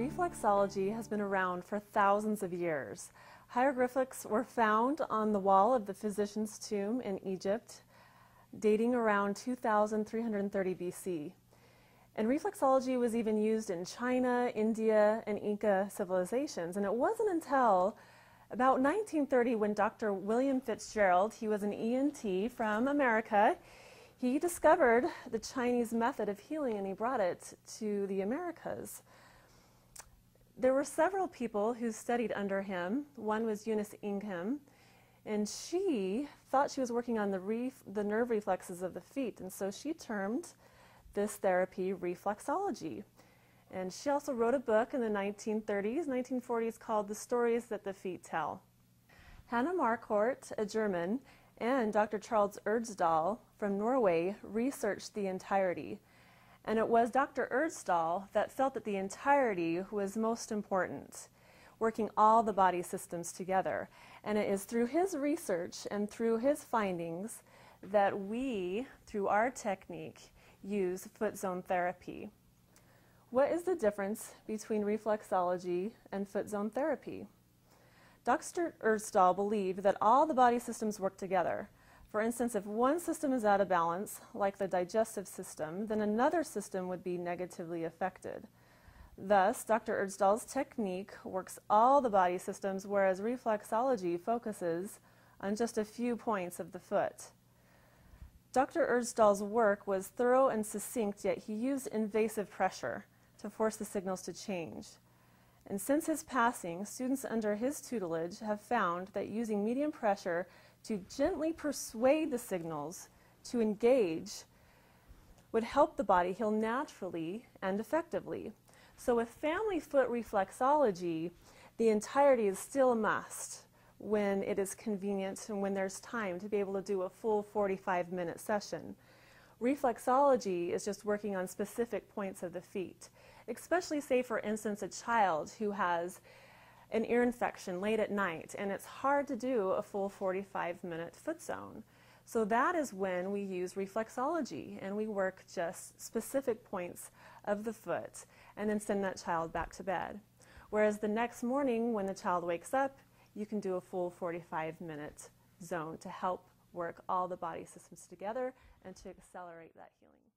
Reflexology has been around for thousands of years. Hieroglyphics were found on the wall of the physician's tomb in Egypt, dating around 2330 BC. And reflexology was even used in China, India, and Inca civilizations. And it wasn't until about 1930 when Dr. William Fitzgerald, he was an ENT from America, he discovered the Chinese method of healing and he brought it to the Americas. There were several people who studied under him. One was Eunice Ingham, and she thought she was working on the nerve reflexes of the feet, and so she termed this therapy reflexology. And she also wrote a book in the 1930s, 1940s called The Stories That the Feet Tell. Hannah Marquardt, a German, and Dr. Charles Erdsdahl from Norway researched the entirety. And it was Dr. Erdsdahl that felt that the entirety was most important, working all the body systems together. And it is through his research and through his findings that we, through our technique, use footzone therapy. What is the difference between reflexology and footzone therapy? Dr. Erdsdahl believed that all the body systems work together. For instance, if one system is out of balance, like the digestive system, then another system would be negatively affected. Thus, Dr. Erdsdahl's technique works all the body systems, whereas reflexology focuses on just a few points of the foot. Dr. Erdsdahl's work was thorough and succinct, yet he used invasive pressure to force the signals to change. And since his passing, students under his tutelage have found that using medium pressure to gently persuade the signals to engage would help the body heal naturally and effectively. So with family foot reflexology, the entirety is still a must when it is convenient and when there's time to be able to do a full 45-minute session. Reflexology is just working on specific points of the feet, especially say for instance a child who has an ear infection late at night and it's hard to do a full 45-minute foot zone. So that is when we use reflexology and we work just specific points of the foot and then send that child back to bed. Whereas the next morning when the child wakes up, you can do a full 45-minute zone to help work all the body systems together and to accelerate that healing.